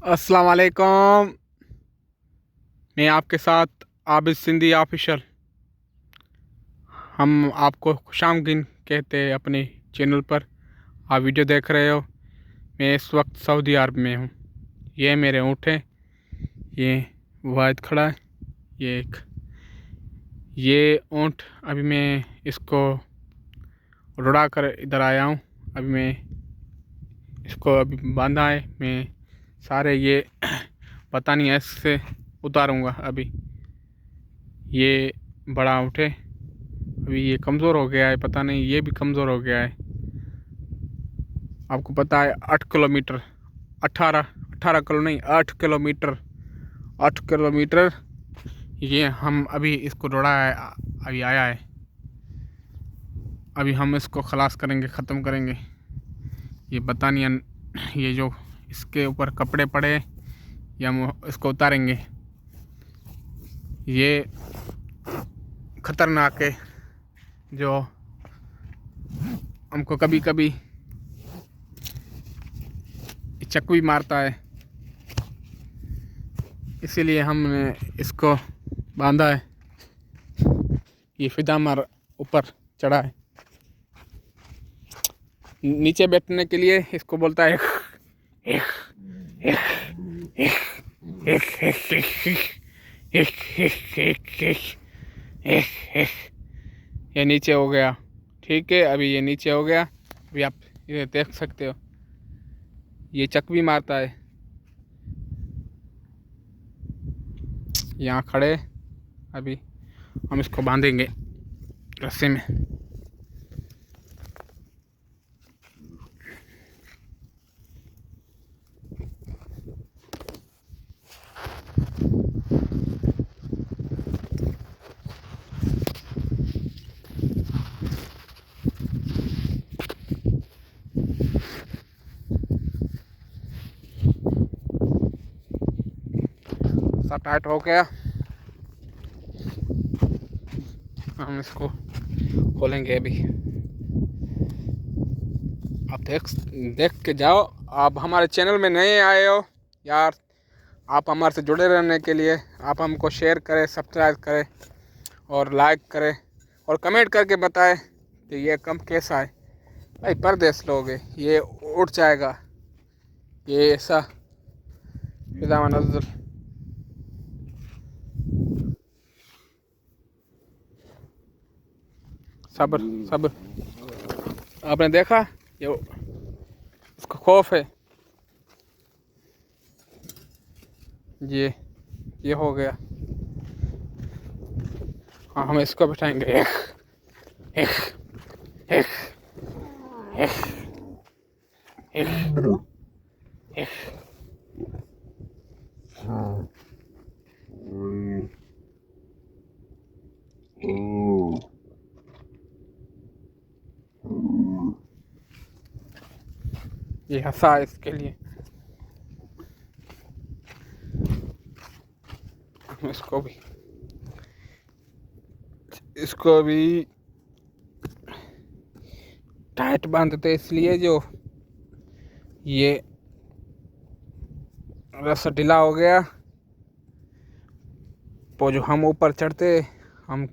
अस्सलाम वालेकुम। मैं आपके साथ आबिद सिंधी ऑफिशियल। हम आपको खुशामदीद कहते हैं अपने चैनल पर। आप वीडियो देख रहे हो। मैं इस वक्त सऊदी अरब में हूँ। ये मेरे ऊँट हैं। ये वाहिद खड़ा है। ये ऊँट अभी मैं इसको रुड़ा कर इधर आया हूँ। अभी मैं इसको अभी बांधा है। मैं सारे ये पता नहीं ऐसे उतारूँगा। अभी ये बड़ा ऊँट है। अभी ये कमज़ोर हो गया है, पता नहीं ये भी कमज़ोर हो गया है। आपको पता है 8 किलोमीटर, 18 किलो नहीं, 8 किलोमीटर, 8 किलोमीटर ये हम अभी इसको दौड़ा है। अभी आया है। अभी हम इसको खलास करेंगे, ख़त्म करेंगे। ये पता नहीं ये जो इसके ऊपर कपड़े पड़े या हम इसको उतारेंगे। ये ख़तरनाक है जो हमको कभी कभी चक भी मारता है। इसीलिए हमने इसको बांधा है। ये फिदा मार ऊपर चढ़ा है। नीचे बैठने के लिए इसको बोलता है एक एक एक एक एक एक। ये नीचे हो गया। ठीक है, अभी ये नीचे हो गया। अभी आप ये देख सकते हो, ये चक भी मारता है। यहाँ खड़े। अभी हम इसको बांधेंगे रस्से में। सब टाइट हो गया। हम इसको खोलेंगे अभी। आप देख के जाओ। आप हमारे चैनल में नए आए हो यार, आप हमारे से जुड़े रहने के लिए आप हमको शेयर करें, सब्सक्राइब करें और लाइक करें और कमेंट करके बताएं कि ये कम कैसा है। भाई परदेस लोग हैं, ये उठ जाएगा। ये ऐसा फिजा नजर। सब्र सब्र। आपने देखा ये उसको खौफ है। ये हो गया। हाँ, हम इसको बिठाएंगे। एक एक एक एक एक एक। ये हंसा इसके लिए। हम इसको भी टाइट बांधते इसलिए जो ये रस्सा ढीला हो गया। तो जो हम ऊपर चढ़ते हम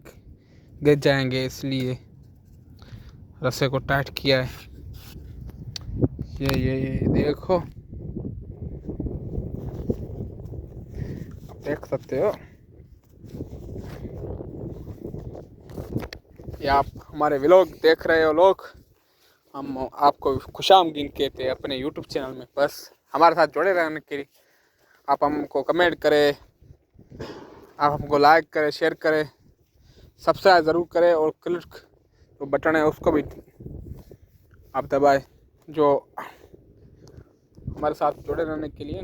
गिर जाएंगे, इसलिए रस्से को टाइट किया है। ये देखो, आप देख सकते हो। ये आप हमारे व्लॉग देख रहे हो लोग। हम आपको खुशामदीद कहते हैं अपने यूट्यूब चैनल में। बस हमारे साथ जुड़े रहने के लिए आप हमको कमेंट करें, आप हमको लाइक करें, शेयर करें, सब्सक्राइब ज़रूर करें और क्लिक जो बटन है उसको भी आप दबाएं। जो हमारे साथ जुड़े रहने के लिए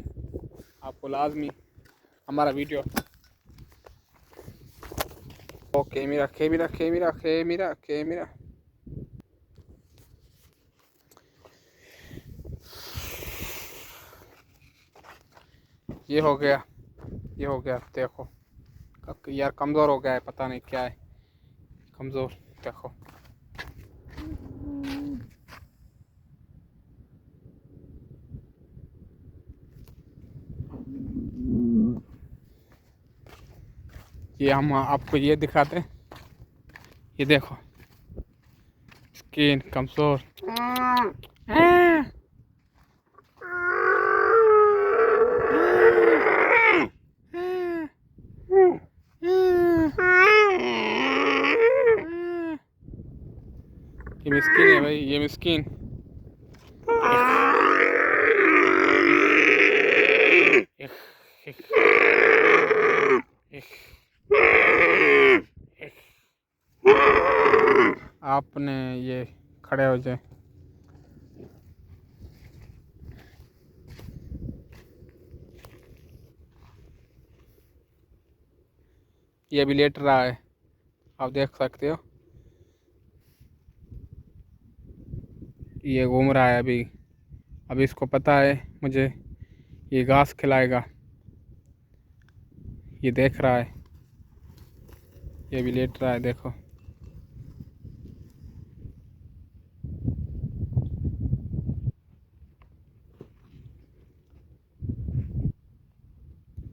आपको लाजमी हमारा वीडियो। ओके, मेरा ये हो गया। देखो यार, कमज़ोर हो गया है, पता नहीं क्या है कमज़ोर। देखो ये हम आपको ये दिखाते हैं, ये देखो स्किन कमजोर। ये मिस्किन है भाई, ये मिस्किन। आपने ये खड़े हो जाए। ये अभी लेट रहा है, आप देख सकते हो। ये घूम रहा है अभी। अभी इसको पता है मुझे ये घास खिलाएगा, ये देख रहा है। ये भी लेट रहा है, देखो।